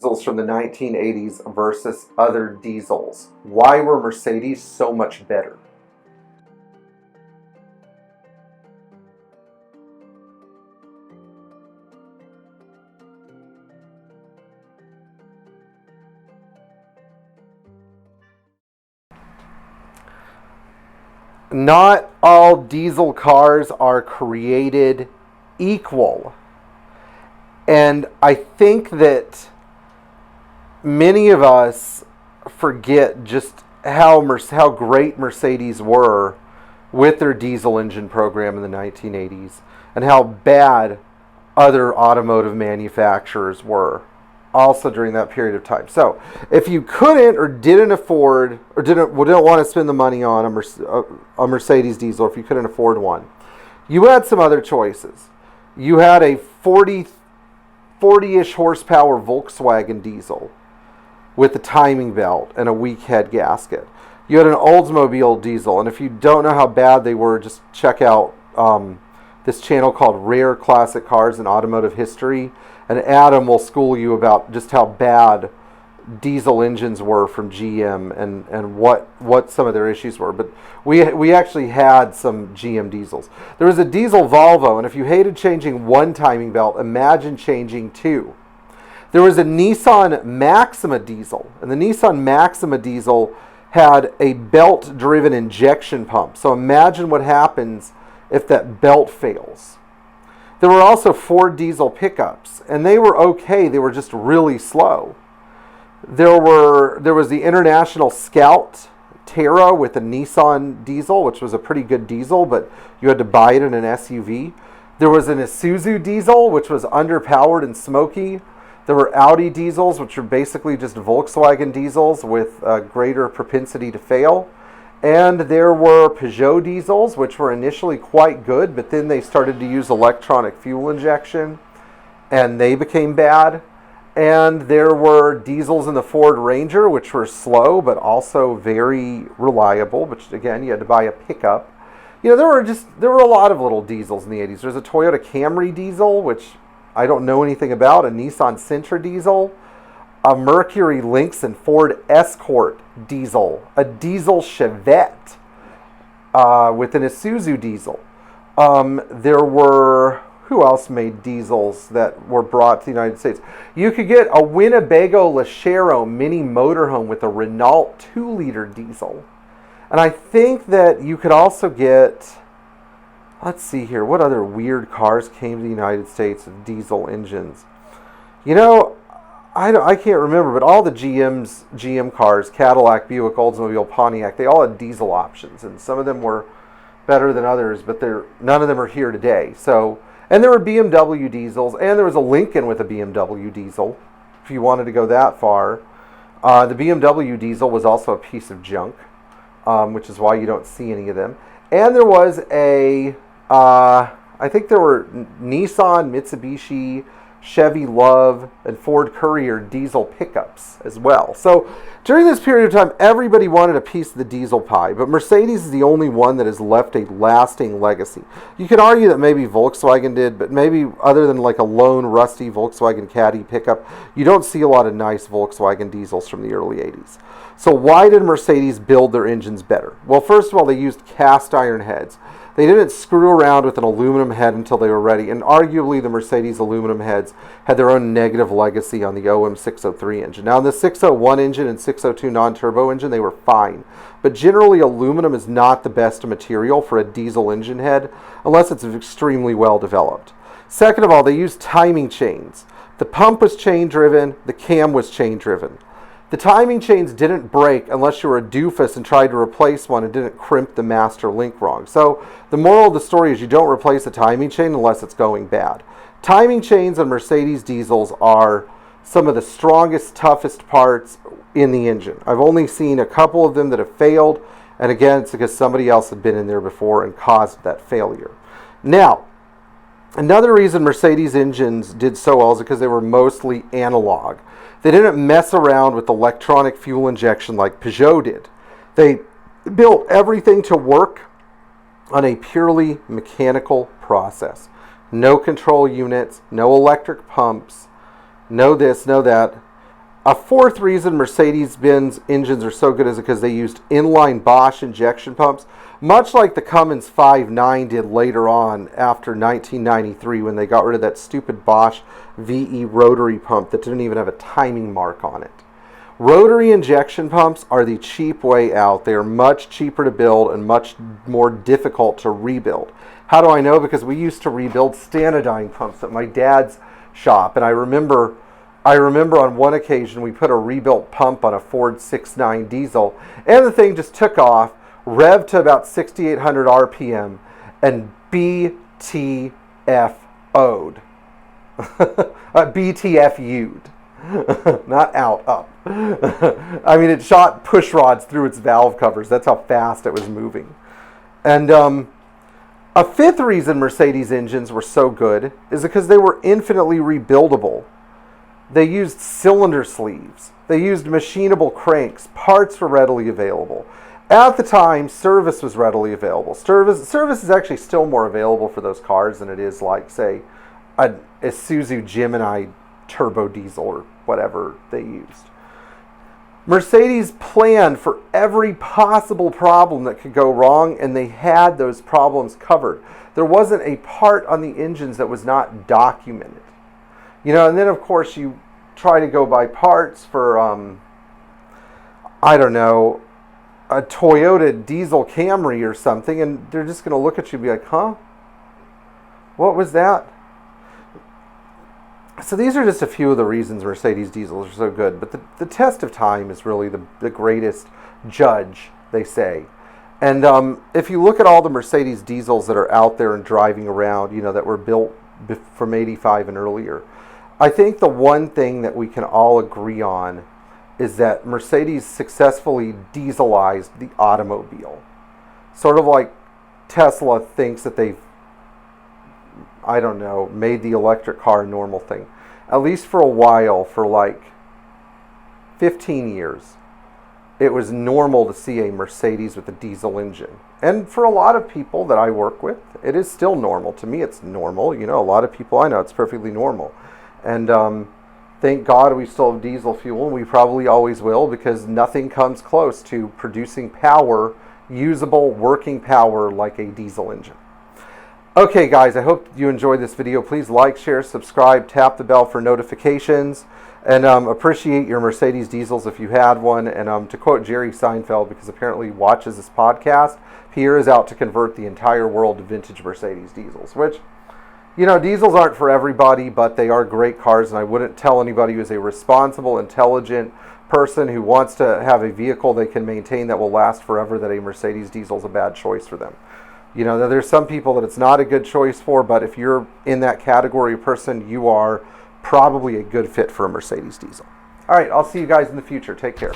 Diesels from the 1980s versus other diesels. Why were Mercedes so much better? Not all diesel cars are created equal. And I think that many of us forget just how great Mercedes were with their diesel engine program in the 1980s and how bad other automotive manufacturers were also during that period of time. So if you couldn't or didn't afford or didn't want to spend the money on a Mercedes diesel, if you couldn't afford one, you had some other choices. You had a 40-ish horsepower Volkswagen diesel with a timing belt and a weak head gasket. You had an Oldsmobile diesel, and if you don't know how bad they were, just check out this channel called Rare Classic Cars in Automotive History, and Adam will school you about just how bad diesel engines were from GM and what some of their issues were. But we actually had some GM diesels. There was a diesel Volvo, and if you hated changing one timing belt, imagine changing two. There was a Nissan Maxima diesel, and the Nissan Maxima diesel had a belt-driven injection pump. So imagine what happens if that belt fails. There were also Ford diesel pickups, and they were okay. They were just really slow. There was the International Scout Terra with a Nissan diesel, which was a pretty good diesel, but you had to buy it in an SUV. There was an Isuzu diesel, which was underpowered and smoky. There were Audi diesels, which were basically just Volkswagen diesels with a greater propensity to fail. And there were Peugeot diesels, which were initially quite good, but then they started to use electronic fuel injection, and they became bad. And there were diesels in the Ford Ranger, which were slow, but also very reliable, which, again, you had to buy a pickup. You know, there were a lot of little diesels in the 80s. There's a Toyota Camry diesel, which I don't know anything about, a Nissan Sentra diesel, a Mercury Lynx and Ford Escort diesel, a diesel Chevette with an Isuzu diesel. There were, who else made diesels that were brought to the United States? You could get a Winnebago Lachero mini motorhome with a Renault 2-liter diesel. And I think that you could also get, let's see here, what other weird cars came to the United States with diesel engines? You know, I can't remember, but all the GM cars, Cadillac, Buick, Oldsmobile, Pontiac, they all had diesel options, and some of them were better than others, but none of them are here today. So, and there were BMW diesels, and there was a Lincoln with a BMW diesel, if you wanted to go that far. The BMW diesel was also a piece of junk, which is why you don't see any of them. And there was I think there were Nissan, Mitsubishi, Chevy Love, and Ford Courier diesel pickups as well. So during this period of time, everybody wanted a piece of the diesel pie, but Mercedes is the only one that has left a lasting legacy. You can argue that maybe Volkswagen did, but maybe other than like a lone rusty Volkswagen Caddy pickup, you don't see a lot of nice Volkswagen diesels from the early 80s. So why did Mercedes build their engines better? Well, first of all, they used cast iron heads. They didn't screw around with an aluminum head until they were ready, and arguably the Mercedes aluminum heads had their own negative legacy on the OM603 engine. Now, in the 601 engine and 602 non-turbo engine, they were fine, but generally aluminum is not the best material for a diesel engine head unless it's extremely well developed. Second of all, they used timing chains. The pump was chain-driven, the cam was chain-driven. The timing chains didn't break unless you were a doofus and tried to replace one and didn't crimp the master link wrong. So the moral of the story is you don't replace a timing chain unless it's going bad. Timing chains on Mercedes diesels are some of the strongest, toughest parts in the engine. I've only seen a couple of them that have failed, and again, it's because somebody else had been in there before and caused that failure. Now, another reason Mercedes engines did so well is because they were mostly analog. They didn't mess around with electronic fuel injection like Peugeot did. They built everything to work on a purely mechanical process. No control units, no electric pumps, no this, no that. A fourth reason Mercedes Benz engines are so good is because they used inline Bosch injection pumps, much like the Cummins 5.9 did later on after 1993 when they got rid of that stupid Bosch VE rotary pump that didn't even have a timing mark on it. Rotary injection pumps are the cheap way out. They are much cheaper to build and much more difficult to rebuild. How do I know? Because we used to rebuild Stanadyne pumps at my dad's shop, and I remember on one occasion we put a rebuilt pump on a Ford 6.9 diesel, and the thing just took off, revved to about 6,800 RPM, and BTFO'd. BTFU'd. Not out, up. I mean, it shot push rods through its valve covers. That's how fast it was moving. And a fifth reason Mercedes engines were so good is because they were infinitely rebuildable. They used cylinder sleeves. They used machinable cranks. Parts were readily available. At the time, service was readily available. Service is actually still more available for those cars than it is like, say, a Isuzu Gemini turbo diesel or whatever they used. Mercedes planned for every possible problem that could go wrong, and they had those problems covered. There wasn't a part on the engines that was not documented. You know, and then of course you try to go buy parts for, I don't know, a Toyota diesel Camry or something, and they're just going to look at you and be like, huh? What was that? So these are just a few of the reasons Mercedes diesels are so good. But the test of time is really the greatest judge, they say. And if you look at all the Mercedes diesels that are out there and driving around, you know, that were built from 85 and earlier, I think the one thing that we can all agree on is that Mercedes successfully dieselized the automobile. Sort of like Tesla thinks that they've, I don't know, made the electric car a normal thing. At least for a while, for like 15 years, it was normal to see a Mercedes with a diesel engine. And for a lot of people that I work with, it is still normal. To me, it's normal. You know, a lot of people I know, it's perfectly normal. And thank God we still have diesel fuel, and we probably always will, because nothing comes close to producing power, usable working power like a diesel engine. Okay guys, I hope you enjoyed this video. Please like, share, subscribe, tap the bell for notifications, and appreciate your Mercedes diesels if you had one. And to quote Jerry Seinfeld, because apparently he watches this podcast, Pierre is out to convert the entire world to vintage Mercedes diesels, which, you know, diesels aren't for everybody, but they are great cars, and I wouldn't tell anybody who is a responsible, intelligent person who wants to have a vehicle they can maintain that will last forever that a Mercedes diesel is a bad choice for them. You know, there's some people that it's not a good choice for, but if you're in that category of person, you are probably a good fit for a Mercedes diesel. All right, I'll see you guys in the future. Take care.